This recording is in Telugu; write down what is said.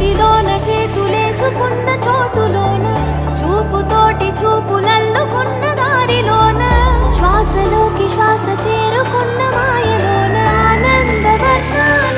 చేతిలోన చేతులేసుకున్న చోటులోన చూపుతోటి చూపులల్లుకున్న దారిలోన శ్వాసలోకి శ్వాస చేరుకున్న మాయలోన ఆనంద వర్ణాల